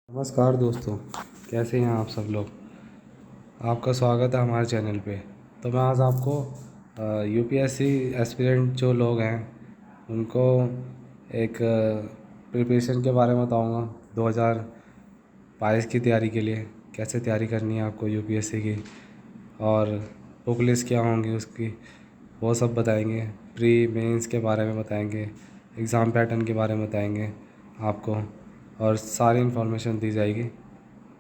नमस्कार दोस्तों, कैसे हैं आप सब लोग। आपका स्वागत है हमारे चैनल पे। तो मैं आज आपको यूपीएससी एस्पिरेंट जो लोग हैं उनको एक प्रिपरेशन के बारे में बताऊंगा। 2022 की तैयारी के लिए कैसे तैयारी करनी है आपको यूपीएससी की, और बुक लिस्ट क्या होंगी उसकी, वो सब बताएंगे। प्री मेंस के बारे में बताएंगे, एग्ज़ाम पैटर्न के बारे में बताएंगे आपको, और सारी इन्फॉर्मेशन दी जाएगी।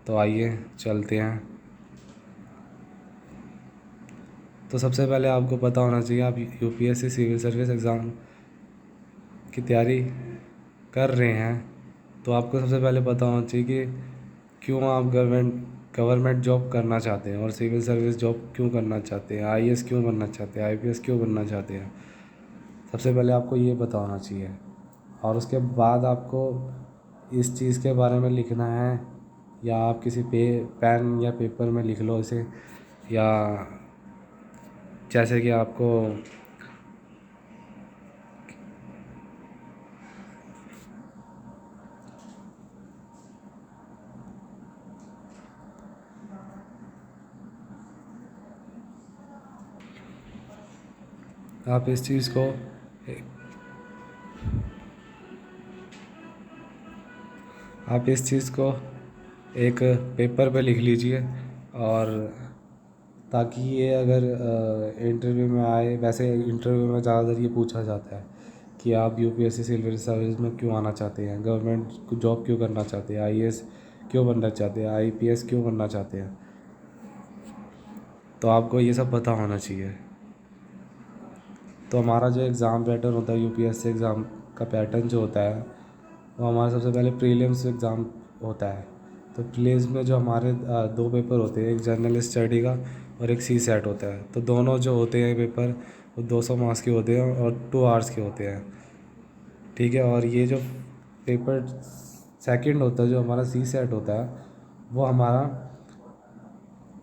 तो आइए चलते हैं। तो सबसे पहले आपको पता होना चाहिए, आप यूपीएससी सिविल सर्विस एग्ज़ाम की तैयारी कर रहे हैं तो आपको सबसे पहले पता होना चाहिए कि क्यों आप गवर्नमेंट जॉब करना चाहते हैं, और सिविल सर्विस जॉब क्यों करना चाहते हैं, आईएएस क्यों बनना चाहते हैं, आईपीएस क्यों बनना चाहते हैं। सबसे पहले आपको ये पता होना चाहिए, और उसके बाद आपको इस चीज़ के बारे में लिखना है, या आप किसी पेन या पेपर में लिख लो इसे, या जैसे कि आपको आप इस चीज़ को आप इस चीज़ को एक पेपर पे लिख लीजिए, और ताकि ये अगर इंटरव्यू में आए, वैसे इंटरव्यू में ज़्यादातर ये पूछा जाता है कि आप यूपीएससी सिविल सर्विस में क्यों आना चाहते हैं, गवर्नमेंट जॉब क्यों करना चाहते हैं, आईएएस क्यों बनना चाहते हैं, आईपीएस क्यों बनना चाहते हैं। तो आपको ये सब पता होना चाहिए। तो हमारा जो एग्ज़ाम पैटर्न होता है, यूपीएससी एग्ज़ाम का पैटर्न जो होता है, वो हमारा सबसे पहले प्रीलिम्स एग्ज़ाम होता है। तो प्रीलिम्स में जो हमारे दो पेपर होते हैं, एक जनरल स्टडी का और एक सी सेट होता है। तो दोनों जो होते हैं पेपर वो 200 मार्क्स के होते हैं और 2 आवर्स के होते हैं, ठीक है। और ये जो पेपर सेकंड होता है, जो हमारा सी सेट होता है, वो हमारा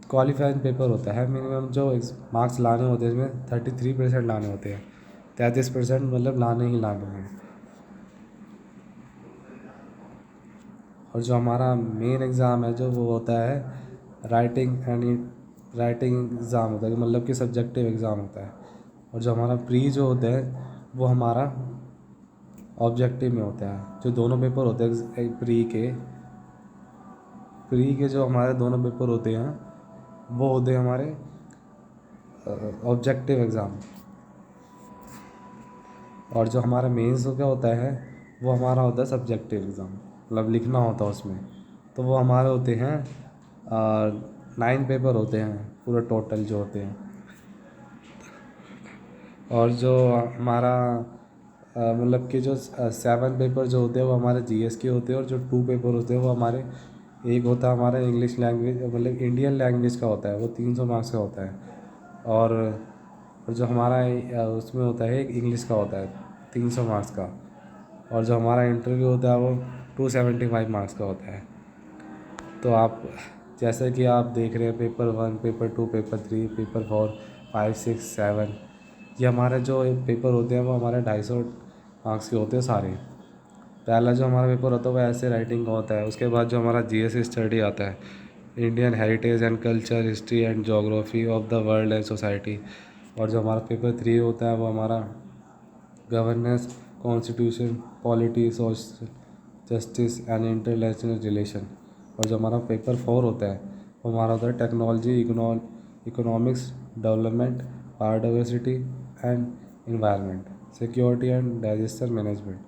क्वालिफाइंग पेपर होता है। मिनिमम जो मार्क्स लाने होते हैं इसमें 33% लाने होते हैं, 33% मतलब लाने ही लाने हैं। और जो हमारा मेन एग्ज़ाम है जो वो होता है राइटिंग एग्ज़ाम होता है, मतलब कि सब्जेक्टिव एग्ज़ाम होता है। और जो हमारा प्री जो होता है वो हमारा ऑब्जेक्टिव में होता है। जो दोनों पेपर होते हैं प्री के जो हमारे दोनों पेपर होते हैं वो होते हैं हमारे ऑब्जेक्टिव एग्ज़ाम। और जो हमारा मेंस का होता है वो हमारा होता है सब्जेक्टिव एग्ज़ाम, मतलब लिखना होता है उसमें। तो वो हमारे होते हैं 9 पेपर होते हैं पूरा टोटल जो होते हैं। और जो हमारा मतलब कि जो 7 पेपर जो होते हैं वो हमारे जीएस के होते हैं, और जो 2 पेपर होते हैं वो हमारे, एक होता है हमारा इंग्लिश लैंग्वेज, मतलब इंडियन लैंग्वेज का होता है, वो 300 मार्क्स का होता है। और जो हमारा उसमें होता है एक इंग्लिश का होता है 300 मार्क्स का। और जो हमारा इंटरव्यू होता है वो 275 मार्क्स का होता है। तो आप जैसे कि आप देख रहे हैं पेपर 1, पेपर 2, पेपर 3, पेपर 4, 5, 6, 7, ये हमारे जो पेपर होते हैं वो हमारे 250 मार्क्स के होते हैं सारे। पहला जो हमारा पेपर होता है वो ऐसे राइटिंग का होता है। उसके बाद जो हमारा जीएस स्टडी आता है, Indian heritage and culture, history and geography of the world and society. और जो हमारा पेपर 3 होता है वो हमारा governance, constitution, polity, social justice and international relation. और जो हमारा पेपर 4 होता है वो हमारा होता है technology, economics, development, biodiversity and environment, security and disaster management.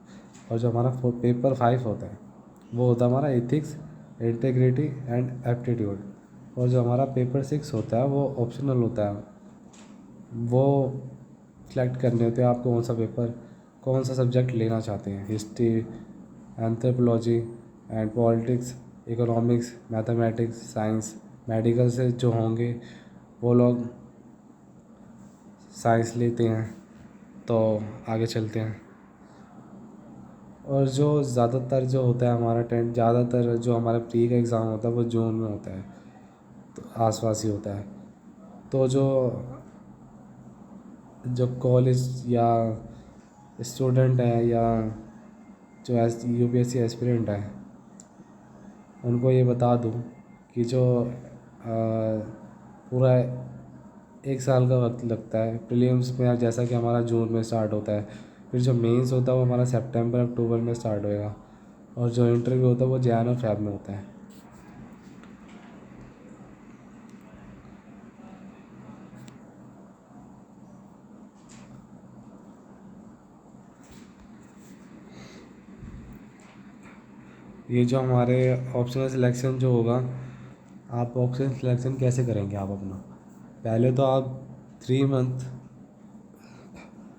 और जो हमारा पेपर 5 होता है वो होता है हमारा एथिक्स, इंटीग्रिटी एंड एप्टीट्यूड। और जो हमारा पेपर 6 होता है वो ऑप्शनल होता है, वो सेलेक्ट करने होते हैं आप कौन सा सब्जेक्ट लेना चाहते हैं। History, anthropology and politics, economics, mathematics, science. Medical से जो होंगे वो लोग साइंस लेते हैं। तो आगे चलते हैं। और जो ज़्यादातर जो होता है हमारा ज़्यादातर जो हमारा प्री का एग्ज़ाम होता है वो जून में होता है, तो आसपास ही होता है। तो जो कॉलेज या स्टूडेंट है, या जो यूपीएससी एस्पिरेंट है, उनको ये बता दूँ कि जो पूरा 1 साल का वक्त लगता है प्रीलिम्स में, जैसा कि हमारा जून में स्टार्ट होता है, फिर जो मेंस होता है वो हमारा सितंबर अक्टूबर में स्टार्ट होएगा, और जो इंटरव्यू होता है वो जैन और फेब में होता है। ये जो हमारे ऑप्शनल सिलेक्शन जो होगा, आप ऑप्शनल सिलेक्शन कैसे करेंगे आप अपना? पहले तो आप 3 मंथ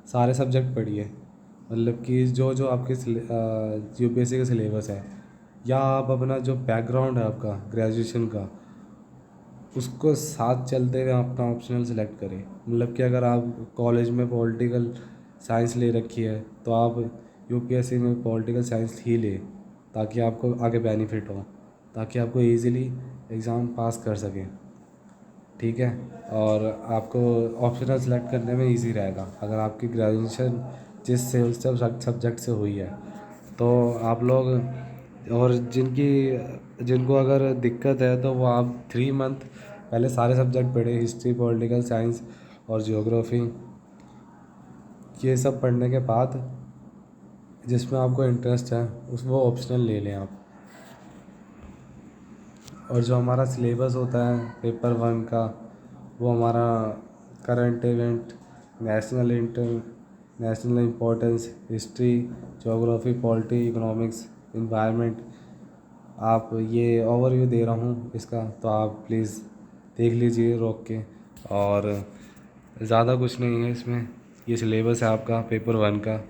सारे सब्जेक्ट पढ़िए, मतलब कि जो जो आपके यूपीएससी का सिलेबस है, या आप अपना जो बैकग्राउंड है आपका ग्रेजुएशन का, उसको साथ चलते हुए अपना ऑप्शनल सेलेक्ट करें। मतलब कि अगर आप कॉलेज में पॉलिटिकल साइंस ले रखी है तो आप यूपीएससी में पॉलिटिकल साइंस ही ले, ताकि आपको आगे बेनिफिट हो, ताकि आपको इजीली एग्ज़ाम पास कर सकें। ठीक है, और आपको ऑप्शनल सेलेक्ट करने में इजी रहेगा अगर आपकी ग्रेजुएशन जिससे उस सब सब्जेक्ट से हुई है। तो आप लोग, और जिनको अगर दिक्कत है तो वो आप 3 मंथ पहले सारे सब्जेक्ट पढ़े, हिस्ट्री, पॉलिटिकल साइंस और जियोग्राफी। ये सब पढ़ने के बाद जिसमें आपको इंटरेस्ट है उस वो ऑप्शनल ले लें आप। और जो हमारा सिलेबस होता है पेपर 1 का, वो हमारा current event, national national importance, history, geography, polity, economics, environment. आप ये ओवरव्यू दे रहा हूँ इसका, तो आप प्लीज़ देख लीजिए रोक के। और ज़्यादा कुछ नहीं है इसमें, ये सिलेबस है आपका पेपर 1 का,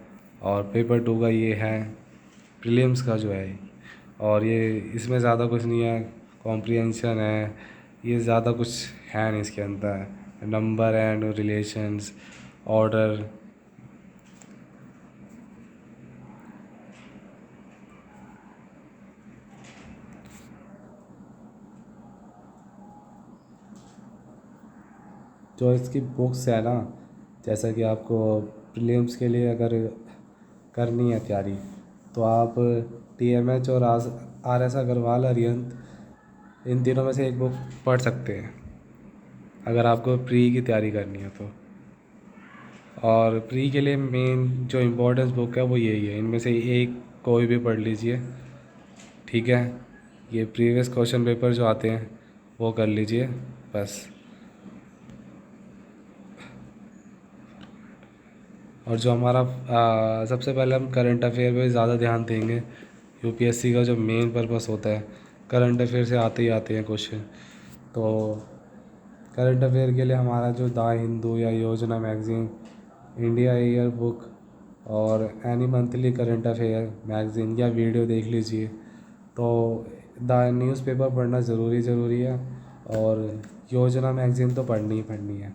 और पेपर 2 का ये है प्रीलिम्स का जो है। और ये इसमें ज़्यादा कुछ नहीं है, कॉम्प्रिहेंशन है, ये ज़्यादा कुछ है नहीं इसके अंदर, नंबर एंड रिलेशंस, ऑर्डर। जो इसकी बुक्स है ना, जैसा कि आपको प्रीलिम्स के लिए अगर करनी है तैयारी, तो आप टीएमएच और आर एस अग्रवाल, अरिहंत, इन तीनों में से एक बुक पढ़ सकते हैं अगर आपको प्री की तैयारी करनी है तो। और प्री के लिए मेन जो इम्पोर्टेंस बुक है वो यही है, इनमें से एक कोई भी पढ़ लीजिए। ठीक है, ये प्रीवियस क्वेश्चन पेपर जो आते हैं वो कर लीजिए बस। और जो हमारा सबसे पहले हम करंट अफेयर पे ज़्यादा ध्यान देंगे। यूपीएससी का जो मेन पर्पस होता है, करंट अफेयर से आते ही आते हैं क्वेश्चन। तो करंट अफेयर के लिए हमारा जो द हिंदू या योजना मैगज़ीन, इंडिया ईयर बुक, और any monthly current affair magazine या वीडियो देख लीजिए। तो द न्यूज़पेपर पढ़ना ज़रूरी है, और योजना मैगज़ीन तो पढ़नी ही पढ़नी है।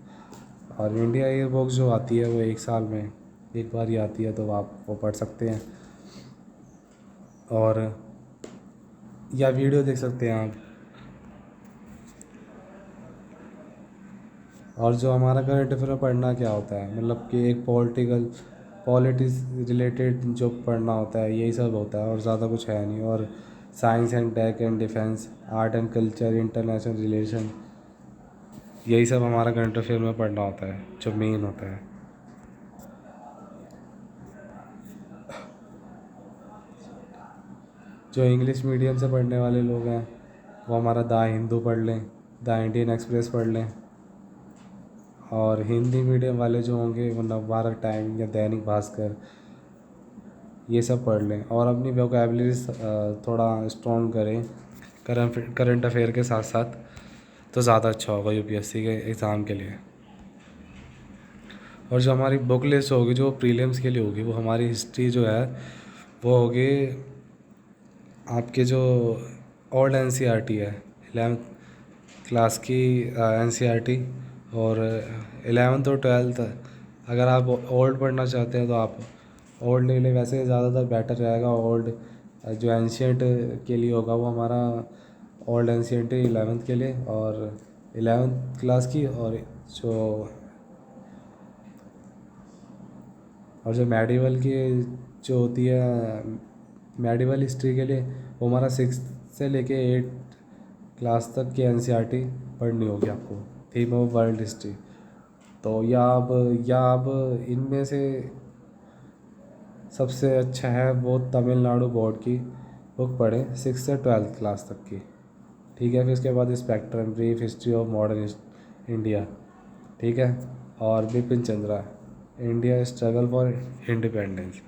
और इंडिया ईयर बुक जो आती है वो 1 साल में एक बार ही आती है, तो आप वो पढ़ सकते हैं। और या वीडियो देख सकते हैं आप। और जो हमारा करंट अफेयर में पढ़ना क्या होता है, मतलब कि एक पॉलिटिक्स रिलेटेड जो पढ़ना होता है यही सब होता है, और ज़्यादा कुछ है नहीं। और science and tech and defence, art and culture, international relation, यही सब हमारा करंट अफेयर में पढ़ना होता है जो मेन होता है। जो इंग्लिश मीडियम से पढ़ने वाले लोग हैं वो हमारा द हिंदू पढ़ लें, द इंडियन एक्सप्रेस पढ़ लें। और हिंदी मीडियम वाले जो होंगे वो नवभारत टाइम या दैनिक भास्कर, ये सब पढ़ लें, और अपनी वोकेबलरी थोड़ा स्ट्रॉन्ग करें करंट अफेयर के साथ साथ, तो ज़्यादा अच्छा होगा यूपीएससी के एग्ज़ाम के लिए। और जो हमारी बुक लिस्ट होगी जो प्रीलिम्स के लिए होगी, वो हमारी हिस्ट्री जो है वो होगी आपके जो ओल्ड एनसीईआरटी है, 11th क्लास की एनसीईआरटी, और 11th और 12th अगर आप ओल्ड पढ़ना चाहते हैं तो आप ओल्ड ले लें, वैसे ज़्यादातर बेटर रहेगा ओल्ड। जो एंशियंट के लिए होगा वो हमारा ओल्ड एंशियंट 11th के लिए, और 11th क्लास की। जो और जो मेडिवल की जो होती है, मेडिवल हिस्ट्री के लिए वो हमारा से लेके 8 क्लास तक की एनसीईआरटी पढ़नी होगी आपको, थीम ऑफ वर्ल्ड हिस्ट्री। तो या अब इनमें से सबसे अच्छा है वो तमिलनाडु बोर्ड की बुक पढ़ें 6 से 12th क्लास तक की। ठीक है, फिर इसके बाद spectrum, brief history of modern India, ठीक है, और Bipin Chandra, India struggle for independence.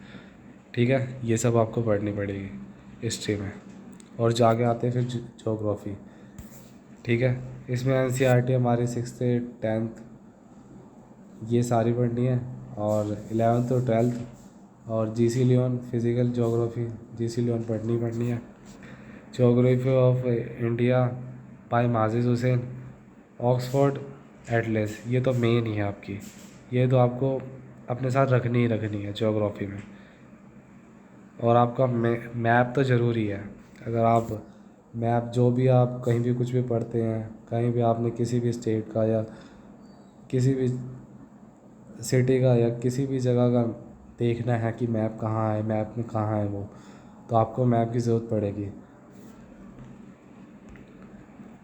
ठीक है, ये सब आपको पढ़नी पड़ेगी हिस्ट्री में। और जो आगे आते हैं फिर ज्योग्राफी। ठीक है, इसमें एनसीईआरटी हमारी 6 से 10th ये सारी पढ़नी है, और 11th तो 12th, और GC Leong physical geography GC Leong पढ़नी है। Geography of India by Majid Hussain, Oxford atlas, ये तो मेन ही है आपकी, ये तो आपको अपने साथ रखनी है ज्योग्राफी में। और आपका मैप तो ज़रूरी है। अगर आप मैप जो भी आप कहीं भी कुछ भी पढ़ते हैं, कहीं भी आपने किसी भी स्टेट का या किसी भी सिटी का या किसी भी जगह का देखना है कि मैप कहाँ है, मैप में कहाँ है वो, तो आपको मैप की ज़रूरत पड़ेगी।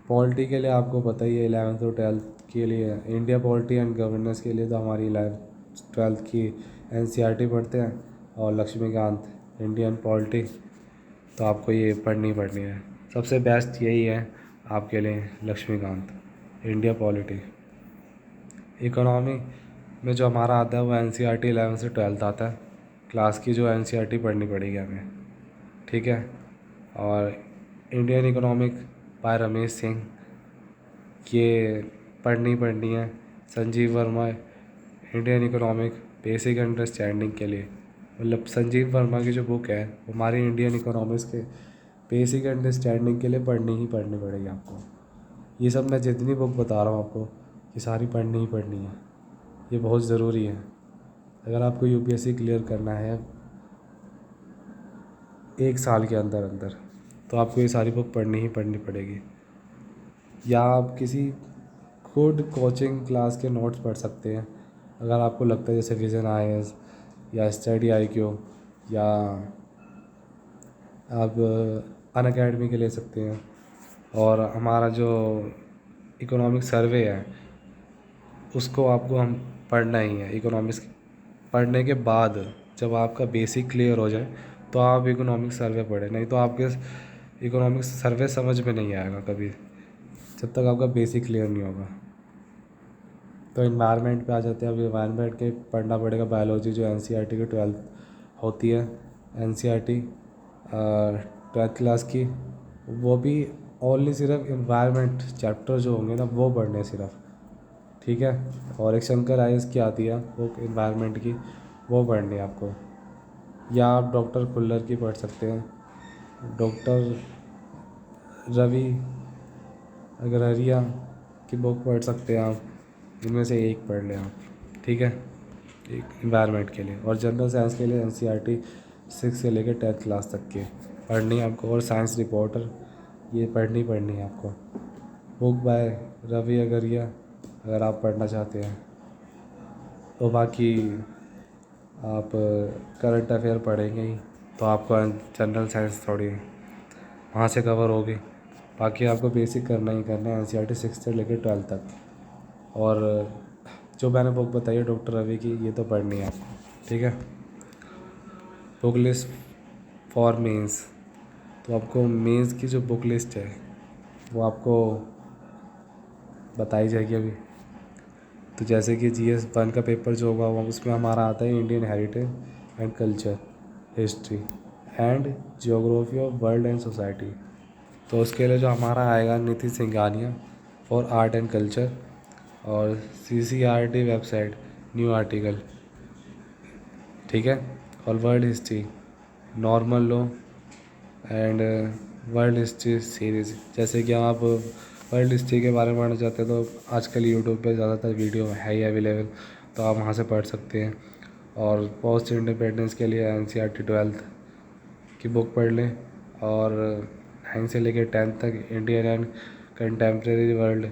पॉलिटी के लिए आपको पता ही है, 11th और 12th के लिए इंडिया पॉलिटी एंड गवर्नेंस के लिए तो हमारी 11th 12th की एनसीईआरटी पढ़ते हैं, और लक्ष्मीकांत इंडियन पॉलिटी, तो आपको ये पढ़नी है। सबसे बेस्ट यही है आपके लिए, लक्ष्मीकांत इंडिया पॉलिटी। इकोनॉमी में जो हमारा आता है वो एनसीईआरटी 11th से 12th आता है क्लास की, जो एनसीईआरटी पढ़नी पड़ेगी हमें। ठीक है, और Indian economic by Ramesh Singh, ये पढ़नी है। Sanjeev Verma, Indian economic basic understanding के लिए, मतलब संजीव वर्मा की जो बुक है वो हमारी इंडियन इकोनॉमिक्स के बेसिक अंडरस्टैंडिंग के लिए पढ़नी पड़ेगी आपको। ये सब मैं जितनी बुक बता रहा हूँ आपको, ये सारी पढ़नी है, ये बहुत ज़रूरी है। अगर आपको यूपीएससी क्लियर करना है 1 साल के अंदर तो आपको ये सारी बुक पढ़नी पड़ेगी। या आप किसी खुद कोचिंग क्लास के नोट्स पढ़ सकते हैं, अगर आपको लगता है जैसे विज़न आईएएस या स्टडी आईक्यू, या आप अनअकैडमी के ले सकते हैं। और हमारा जो इकोनॉमिक सर्वे है उसको आपको हम पढ़ना ही है। इकोनॉमिक्स पढ़ने के बाद जब आपका बेसिक क्लियर हो जाए तो आप इकोनॉमिक सर्वे पढ़ें, नहीं तो आपके इकोनॉमिक सर्वे समझ में नहीं आएगा कभी, जब तक आपका बेसिक क्लियर नहीं होगा। तो इन्वायरमेंट पे आ जाते हैं। अब इन्वायरमेंट के पढ़ना पड़ेगा बायोलॉजी, जो एनसीईआरटी की 12th होती है, एनसीईआरटी 12th क्लास की, वो भी ओनली सिर्फ इन्वायरमेंट चैप्टर जो होंगे ना वो पढ़ने सिर्फ। ठीक है, और एक शंकर आईएएस की आती है वो इन्वायरमेंट की, वो पढ़नी है आपको। या आप डॉक्टर खुल्लर की पढ़ सकते हैं, डॉक्टर रवि अग्रहरिया की बुक पढ़ सकते हैं आप, इनमें से एक पढ़ लें आप। ठीक है, एक इन्वायरमेंट के लिए। और जनरल साइंस के लिए एनसीईआरटी 6 से लेकर 10th क्लास तक की पढ़नी है आपको। और साइंस रिपोर्टर ये पढ़नी है आपको, बुक बाय रवि अग्रहरिया, अगर आप पढ़ना चाहते हैं। तो बाकी आप करंट अफेयर पढ़ेंगे ही तो आपको जनरल साइंस थोड़ी वहाँ से कवर होगी। बाकी आपको बेसिक करना है एनसीईआरटी 6 से लेकर 12th तक। और जो मैंने बुक बताई है डॉक्टर रवि की, ये तो पढ़नी है आपको। ठीक है, बुक लिस्ट फॉर मेंस, तो आपको मेंस की जो बुक लिस्ट है वो आपको बताई जाएगी अभी। तो जैसे कि GS 1 का पेपर जो होगा वो उसमें हमारा आता है Indian heritage and culture, history and geography of world and society. तो उसके लिए जो हमारा आएगा नीति Singhania for art and culture, और CCRT वेबसाइट न्यू आर्टिकल। ठीक है, और world history, normal law and world history series. जैसे कि आप वर्ल्ड हिस्ट्री के बारे में पढ़ना चाहते हैं तो आजकल यूट्यूब पे ज़्यादातर वीडियो है ही अवेलेबल, तो आप वहाँ से पढ़ सकते हैं। और पोस्ट इंडिपेंडेंस के लिए एनसीईआरटी 12th की बुक पढ़ लें, और 9 से लेकर 10th तक Indian and contemporary world,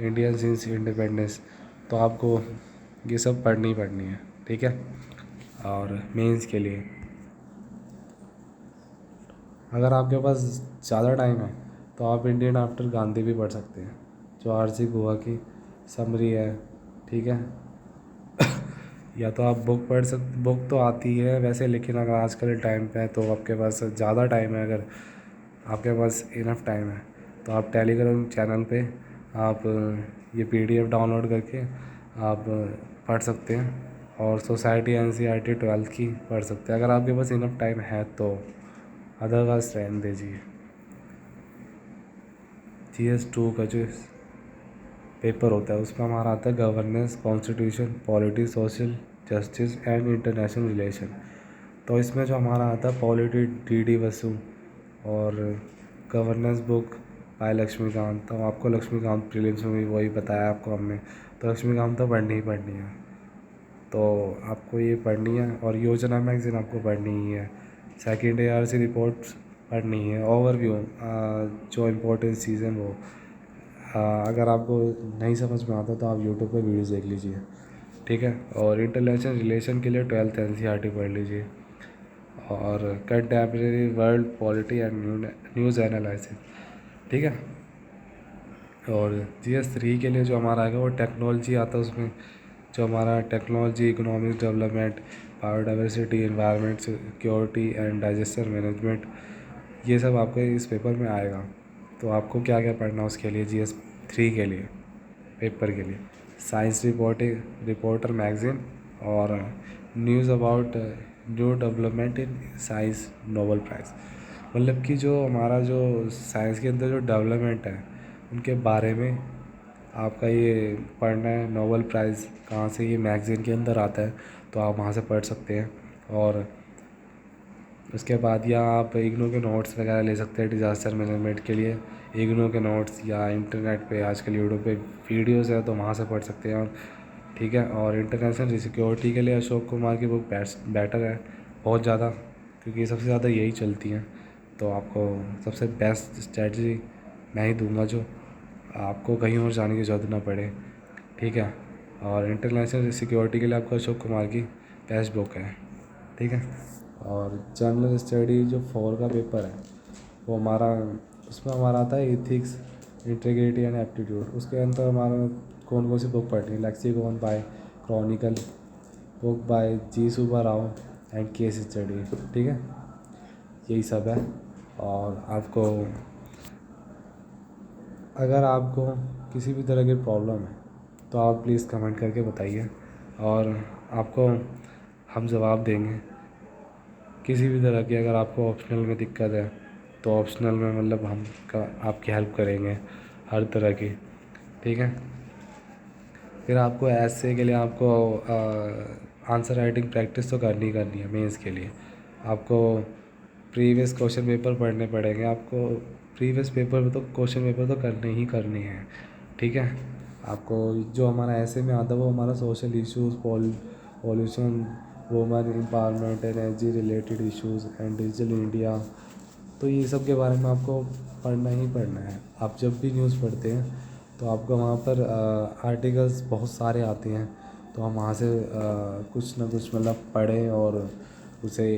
Indian since independence. तो आपको ये सब पढ़नी है। ठीक है, और मेंस के लिए अगर आपके पास ज़्यादा टाइम है तो आप इंडियन आफ्टर गांधी भी पढ़ सकते हैं, जो आरसी गोवा की समरी है, ठीक है। या तो आप बुक तो आती है वैसे, लेकिन अगर आजकल टाइम पे है तो आपके पास ज़्यादा टाइम है, अगर आपके पास इनफ टाइम है तो आप टेलीग्राम चैनल पे आप ये पीडीएफ डाउनलोड करके आप पढ़ सकते हैं, और सोसाइटी एनसीईआरटी 12th की पढ़ सकते हैं अगर आपके पास इनफ टाइम है तो, अदरवाइज रहने दीजिए। GS2 का जो पेपर होता है उसमें हमारा आता है governance, constitution, polity, social justice and international relation. तो इसमें जो हमारा आता है पॉलिटी DD बसु, और गवर्नेंस बुक बाय लक्ष्मीकांत। तो आपको लक्ष्मीकांत प्रीलिम्स में भी वही बताया आपको हमने, तो लक्ष्मीकांत तो पढ़नी ही पढ़नी है, तो आपको ये पढ़नी है। और योजना मैगज़ीन आपको पढ़नी ही है। सेकेंड ARC रिपोर्ट्स पढ़नी है। ओवरव्यू जो इम्पोर्टेंट चीज़ है वो, अगर आपको नहीं समझ में आता तो आप यूट्यूब पे वीडियोस देख लीजिए, ठीक है। और इंटरनेशनल रिलेशन के लिए 12th NCERT पढ़ लीजिए, और contemporary world polity and news analysis, ठीक है। और GS3 के लिए जो हमारा आएगा वो टेक्नोलॉजी आता है, उसमें जो हमारा technology, economic development, biodiversity, environment, security and disaster management, ये सब आपके इस पेपर में आएगा। तो आपको क्या क्या पढ़ना है उसके लिए, GS3 के लिए पेपर के लिए, साइंस रिपोर्टर मैगज़ीन, और news about new development in science, Nobel prize. मतलब कि जो हमारा जो साइंस के अंदर जो डेवलपमेंट है उनके बारे में आपका ये पढ़ना है। नोबेल प्राइज़ कहाँ से, ये मैगज़ीन के अंदर आता है, तो आप वहाँ से पढ़ सकते हैं। और उसके बाद या आप इग्नू के नोट्स वगैरह ले सकते हैं डिज़ास्टर मैनेजमेंट के लिए, इग्नू के नोट्स, या इंटरनेट पे आजकल यूट्यूब पे वीडियोज़ है तो वहाँ से पढ़ सकते हैं। और ठीक है, और इंटरनेशनल सिक्योरिटी के लिए अशोक कुमार की बुक बेटर है बहुत ज़्यादा, क्योंकि सबसे ज़्यादा यही चलती हैं। तो आपको सबसे बेस्ट स्ट्रेटजी मैं ही दूंगा, जो आपको कहीं और जाने की ज़रूरत ना पड़े, ठीक है। और इंटरनेशनल सिक्योरिटी के लिए आपको अशोक कुमार की बेस्ट बुक है, ठीक है। और जनरल स्टडी जो 4 का पेपर है वो हमारा, उसमें हमारा आता है एथिक्स, इंटीग्रिटी एंड एप्टीट्यूड। उसके अंदर हमारा कौन कौन सी बुक पढ़नी है, Lexicon by Chronicle, book by G Subba Rao and case study, ठीक है। यही सब है। और आपको अगर आपको किसी भी तरह की प्रॉब्लम है तो आप प्लीज़ कमेंट करके बताइए, और आपको हम जवाब देंगे किसी भी तरह की। अगर आपको ऑप्शनल में दिक्कत है तो ऑप्शनल में मतलब हम आपकी हेल्प करेंगे हर तरह की, ठीक है। फिर आपको ऐसे के लिए आपको आंसर राइटिंग प्रैक्टिस तो करनी है मेंस के लिए। आपको प्रीवियस क्वेश्चन पेपर पढ़ने पड़ेंगे, आपको प्रीवियस पेपर में तो क्वेश्चन पेपर तो करने ही हैं, ठीक है। आपको जो हमारा ऐसे में आता है वो हमारा social issues, pollution, women empowerment, energy related issues and digital India, तो ये सब के बारे में आपको पढ़ना ही पढ़ना है। आप जब भी न्यूज़ पढ़ते हैं तो आपको वहाँ पर आर्टिकल्स बहुत सारे आते हैं, तो हम वहाँ से कुछ ना कुछ मतलब पढ़ें और उसे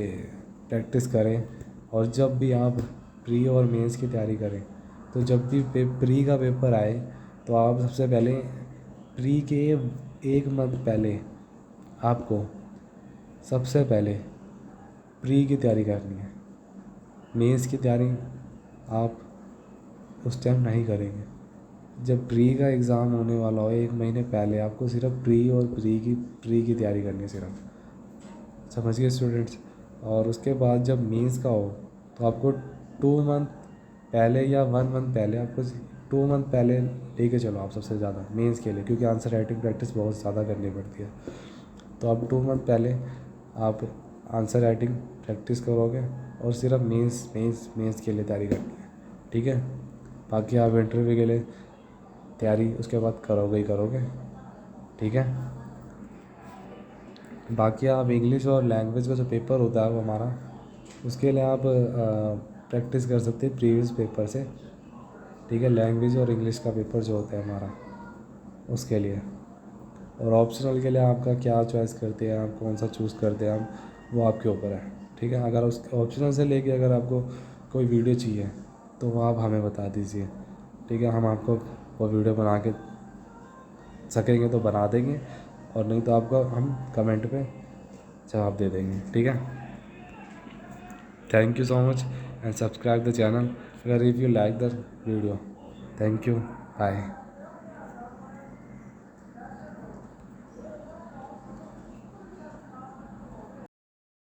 प्रैक्टिस करें। और जब भी आप प्री और मेंस की तैयारी करें तो जब भी प्री का पेपर आए तो आप सबसे पहले प्री के 1 मंथ पहले आपको सबसे पहले प्री की तैयारी करनी है। मेंस की तैयारी आप उस टाइम नहीं करेंगे। जब प्री का एग्ज़ाम होने वाला हो 1 महीने पहले आपको सिर्फ प्री और प्री की तैयारी करनी है सिर्फ, समझिए स्टूडेंट्स। और उसके बाद जब मेंस का हो तो आपको 2 मंथ पहले या 1 मंथ पहले, आपको 2 मंथ पहले लेके चलो आप सबसे ज़्यादा मेंस के लिए, क्योंकि आंसर राइटिंग प्रैक्टिस बहुत ज़्यादा करनी पड़ती है। तो आप 2 मंथ पहले आप आंसर राइटिंग प्रैक्टिस करोगे और सिर्फ मेंस के लिए तैयारी करनी है, ठीक है। बाकी आप इंटरव्यू के लिए तैयारी उसके बाद करोगे ही करोगे, ठीक है। बाकी आप इंग्लिश और लैंग्वेज का जो पेपर होता है वो हमारा, उसके लिए आप प्रैक्टिस कर सकते हैं प्रीवियस पेपर से, ठीक है। लैंग्वेज और इंग्लिश का पेपर जो होता है हमारा उसके लिए। और ऑप्शनल के लिए आपका क्या चॉइस करते हैं आप, कौन सा चूज़ करते हैं आप, वो आपके ऊपर है, ठीक है। अगर उस ऑप्शनल से लेके अगर आपको कोई वीडियो चाहिए तो वो आप हमें बता दीजिए, ठीक है। हम आपको वो वीडियो बना के सकेंगे तो बना देंगे, और नहीं तो आपको हम कमेंट पे जवाब दे देंगे, ठीक है। Thank you so much and subscribe the channel अगर if you like the video. Thank you, bye.